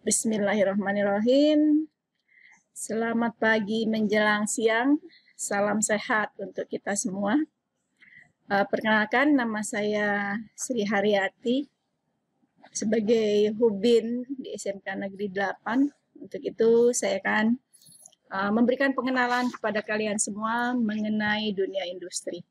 Bismillahirrahmanirrahim. Selamat pagi menjelang siang. Salam sehat untuk kita semua. Perkenalkan, nama saya Sri Haryati sebagai Hubin di SMK Negeri 8. Untuk itu saya akan memberikan pengenalan kepada kalian semua mengenai dunia industri.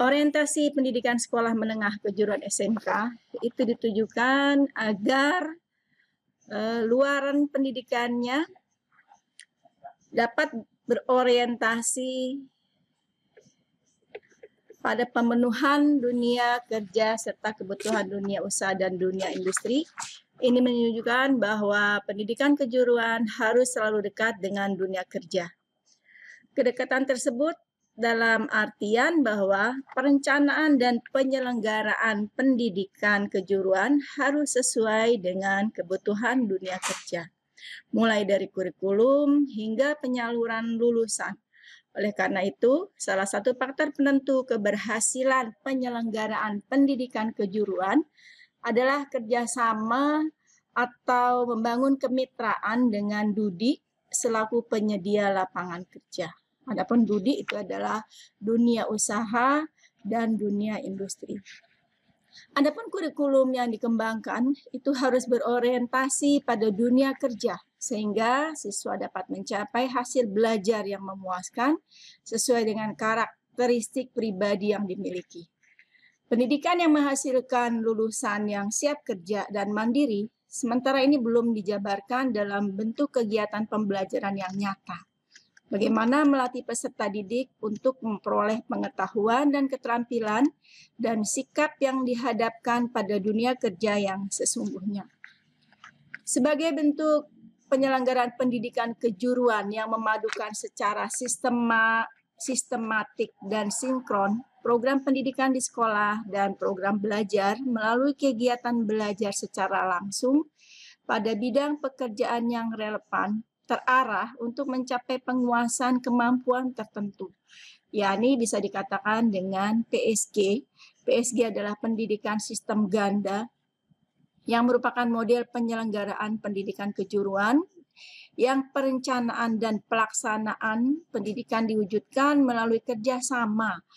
Orientasi pendidikan sekolah menengah kejuruan SMK itu ditujukan agar luaran pendidikannya dapat berorientasi pada pemenuhan dunia kerja serta kebutuhan dunia usaha dan dunia industri. Ini menunjukkan bahwa pendidikan kejuruan harus selalu dekat dengan dunia kerja. Kedekatan tersebut dalam artian bahwa perencanaan dan penyelenggaraan pendidikan kejuruan harus sesuai dengan kebutuhan dunia kerja, mulai dari kurikulum hingga penyaluran lulusan. Oleh karena itu, salah satu faktor penentu keberhasilan penyelenggaraan pendidikan kejuruan adalah kerjasama atau membangun kemitraan dengan DUDI selaku penyedia lapangan kerja. Adapun DUDI itu adalah dunia usaha dan dunia industri. Adapun kurikulum yang dikembangkan itu harus berorientasi pada dunia kerja sehingga siswa dapat mencapai hasil belajar yang memuaskan sesuai dengan karakteristik pribadi yang dimiliki. Pendidikan yang menghasilkan lulusan yang siap kerja dan mandiri sementara ini belum dijabarkan dalam bentuk kegiatan pembelajaran yang nyata. Bagaimana melatih peserta didik untuk memperoleh pengetahuan dan keterampilan dan sikap yang dihadapkan pada dunia kerja yang sesungguhnya. Sebagai bentuk penyelenggaraan pendidikan kejuruan yang memadukan secara sistematik dan sinkron, program pendidikan di sekolah dan program belajar melalui kegiatan belajar secara langsung pada bidang pekerjaan yang relevan terarah untuk mencapai penguasaan kemampuan tertentu, yakni bisa dikatakan dengan PSG. PSG adalah pendidikan sistem ganda yang merupakan model penyelenggaraan pendidikan kejuruan yang perencanaan dan pelaksanaan pendidikan diwujudkan melalui kerjasama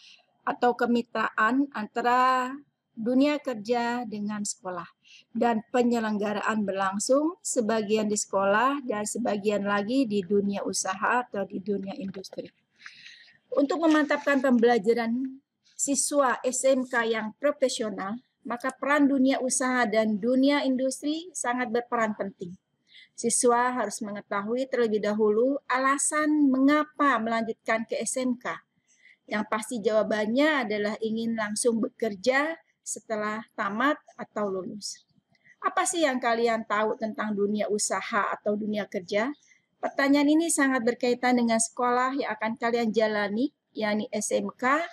atau kemitraan antara dunia kerja dengan sekolah dan penyelenggaraan berlangsung sebagian di sekolah dan sebagian lagi di dunia usaha atau di dunia industri. Untuk memantapkan pembelajaran siswa SMK yang profesional, maka peran dunia usaha dan dunia industri sangat berperan penting. Siswa harus mengetahui terlebih dahulu alasan mengapa melanjutkan ke SMK. Yang pasti jawabannya adalah ingin langsung bekerja setelah tamat atau lulus. Apa sih yang kalian tahu tentang dunia usaha atau dunia kerja? Pertanyaan ini sangat berkaitan dengan sekolah yang akan kalian jalani, yakni SMK,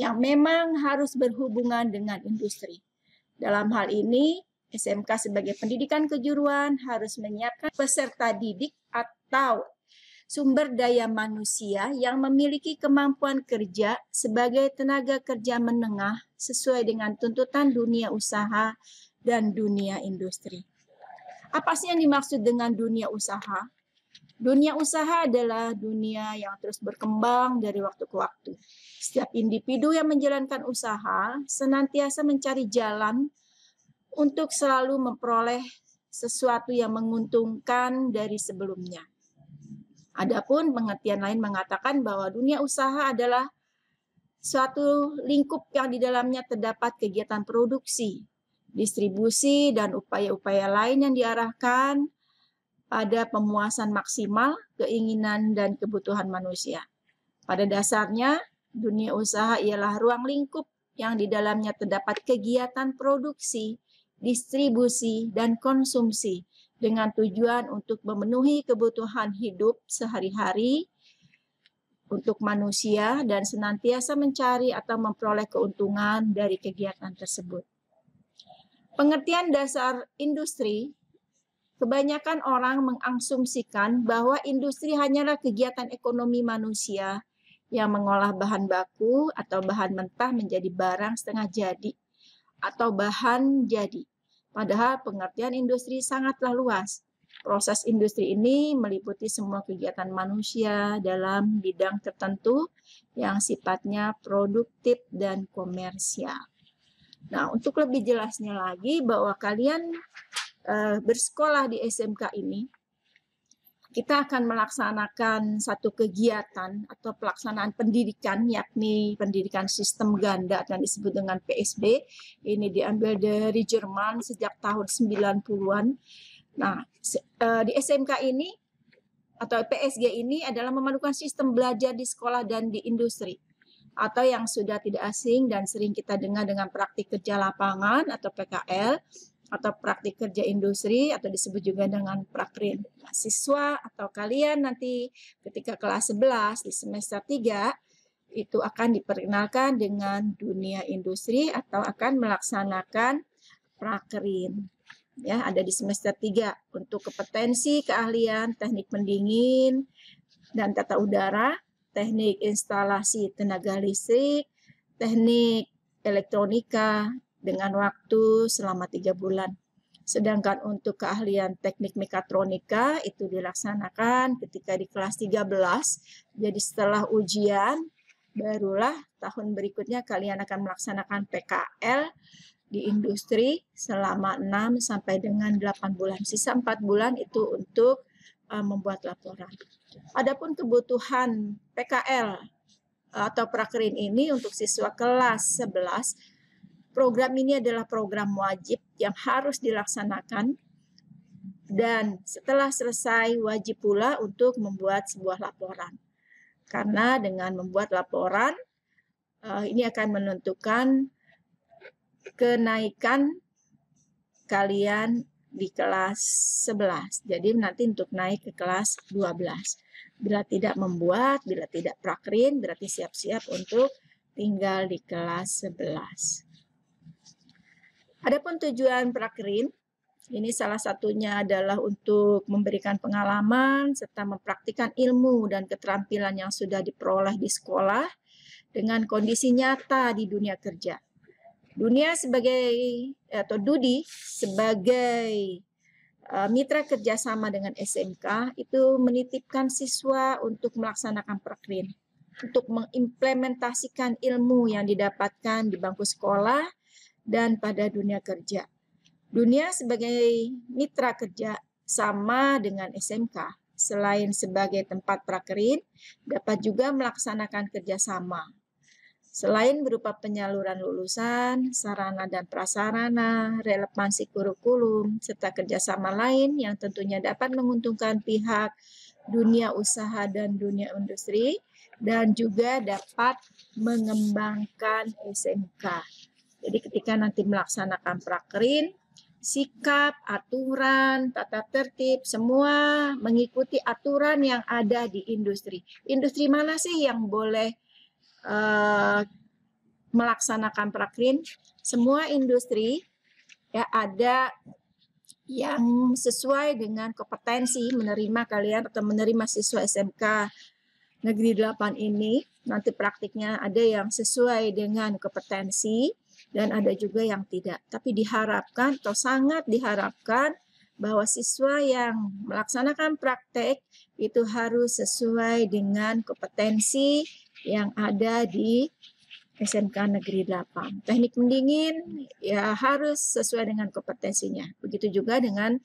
yang memang harus berhubungan dengan industri. Dalam hal ini, SMK sebagai pendidikan kejuruan harus menyiapkan peserta didik atau sumber daya manusia yang memiliki kemampuan kerja sebagai tenaga kerja menengah sesuai dengan tuntutan dunia usaha dan dunia industri. Apa sih yang dimaksud dengan dunia usaha? Dunia usaha adalah dunia yang terus berkembang dari waktu ke waktu. Setiap individu yang menjalankan usaha senantiasa mencari jalan untuk selalu memperoleh sesuatu yang menguntungkan dari sebelumnya. Adapun pengertian lain mengatakan bahwa dunia usaha adalah suatu lingkup yang di dalamnya terdapat kegiatan produksi, distribusi, dan upaya-upaya lain yang diarahkan pada pemuasan maksimal keinginan dan kebutuhan manusia. Pada dasarnya, dunia usaha ialah ruang lingkup yang di dalamnya terdapat kegiatan produksi, distribusi, dan konsumsi dengan tujuan untuk memenuhi kebutuhan hidup sehari-hari untuk manusia dan senantiasa mencari atau memperoleh keuntungan dari kegiatan tersebut. Pengertian dasar industri, kebanyakan orang mengasumsikan bahwa industri hanyalah kegiatan ekonomi manusia yang mengolah bahan baku atau bahan mentah menjadi barang setengah jadi atau bahan jadi. Padahal pengertian industri sangatlah luas. Proses industri ini meliputi semua kegiatan manusia dalam bidang tertentu yang sifatnya produktif dan komersial. Nah, untuk lebih jelasnya lagi bahwa kalian bersekolah di SMK ini, kita akan melaksanakan satu kegiatan atau pelaksanaan pendidikan, yakni pendidikan sistem ganda dan disebut dengan PSB. Ini diambil dari Jerman sejak tahun 90-an. Nah, di SMK ini atau PSG ini adalah memadukan sistem belajar di sekolah dan di industri, atau yang sudah tidak asing dan sering kita dengar dengan praktik kerja lapangan atau PKL, atau praktik kerja industri atau disebut juga dengan prakrin. Nah, siswa atau kalian nanti ketika kelas 11 di semester 3 itu akan diperkenalkan dengan dunia industri atau akan melaksanakan prakrin. Ya, ada di semester 3 untuk kompetensi keahlian teknik pendingin dan tata udara, teknik instalasi tenaga listrik, teknik elektronika dengan waktu selama 3 bulan. Sedangkan untuk keahlian teknik mekatronika itu dilaksanakan ketika di kelas 13. Jadi setelah ujian, barulah tahun berikutnya kalian akan melaksanakan PKL di industri selama 6 sampai dengan 8 bulan. Sisa 4 bulan itu untuk membuat laporan. Adapun kebutuhan PKL atau prakrin ini untuk siswa kelas 11, program ini adalah program wajib yang harus dilaksanakan dan setelah selesai wajib pula untuk membuat sebuah laporan. Karena dengan membuat laporan ini akan menentukan kenaikan kalian di kelas 11. Jadi nanti untuk naik ke kelas 12. Bila tidak membuat, bila tidak prakrin, berarti siap-siap untuk tinggal di kelas 11. Adapun tujuan prakrin, ini salah satunya adalah untuk memberikan pengalaman serta mempraktikkan ilmu dan keterampilan yang sudah diperoleh di sekolah dengan kondisi nyata di dunia kerja. Dunia sebagai atau Dudi sebagai mitra kerjasama dengan SMK itu menitipkan siswa untuk melaksanakan prakrin, untuk mengimplementasikan ilmu yang didapatkan di bangku sekolah dan pada dunia kerja. Dunia sebagai mitra kerja sama dengan SMK, selain sebagai tempat prakrin, dapat juga melaksanakan kerjasama. Selain berupa penyaluran lulusan, sarana dan prasarana, relevansi kurikulum, serta kerjasama lain yang tentunya dapat menguntungkan pihak dunia usaha dan dunia industri, dan juga dapat mengembangkan SMK. Jadi ketika nanti melaksanakan prakrin, sikap, aturan, tata tertib, semua mengikuti aturan yang ada di industri. Industri mana sih yang boleh melaksanakan prakrin? Semua industri ya ada yang sesuai dengan kompetensi menerima kalian atau menerima siswa SMK Negeri 8 ini. Nanti praktiknya ada yang sesuai dengan kompetensi dan ada juga yang tidak. Tapi diharapkan atau sangat diharapkan bahwa siswa yang melaksanakan praktek itu harus sesuai dengan kompetensi yang ada di SMK Negeri 8. Teknik pendingin ya harus sesuai dengan kompetensinya. Begitu juga dengan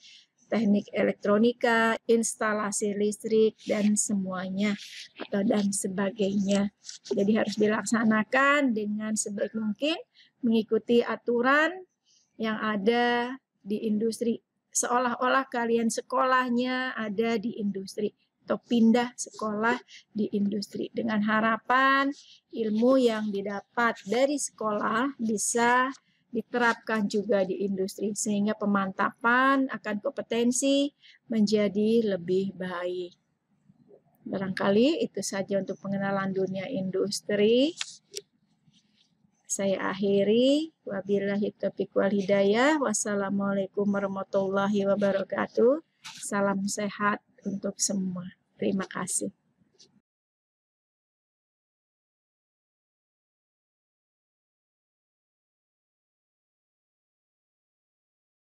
teknik elektronika, instalasi listrik, dan semuanya atau dan sebagainya. Jadi harus dilaksanakan dengan sebaik mungkin mengikuti aturan yang ada di industri. Seolah-olah kalian sekolahnya ada di industri atau pindah sekolah di industri dengan harapan ilmu yang didapat dari sekolah bisa diterapkan juga di industri sehingga pemantapan akan kompetensi menjadi lebih baik. Barangkali itu saja untuk pengenalan dunia industri. Saya akhiri. Wabillahi taufiq wal hidayah. Wassalamualaikum warahmatullahi wabarakatuh. Salam sehat untuk semua. Terima kasih.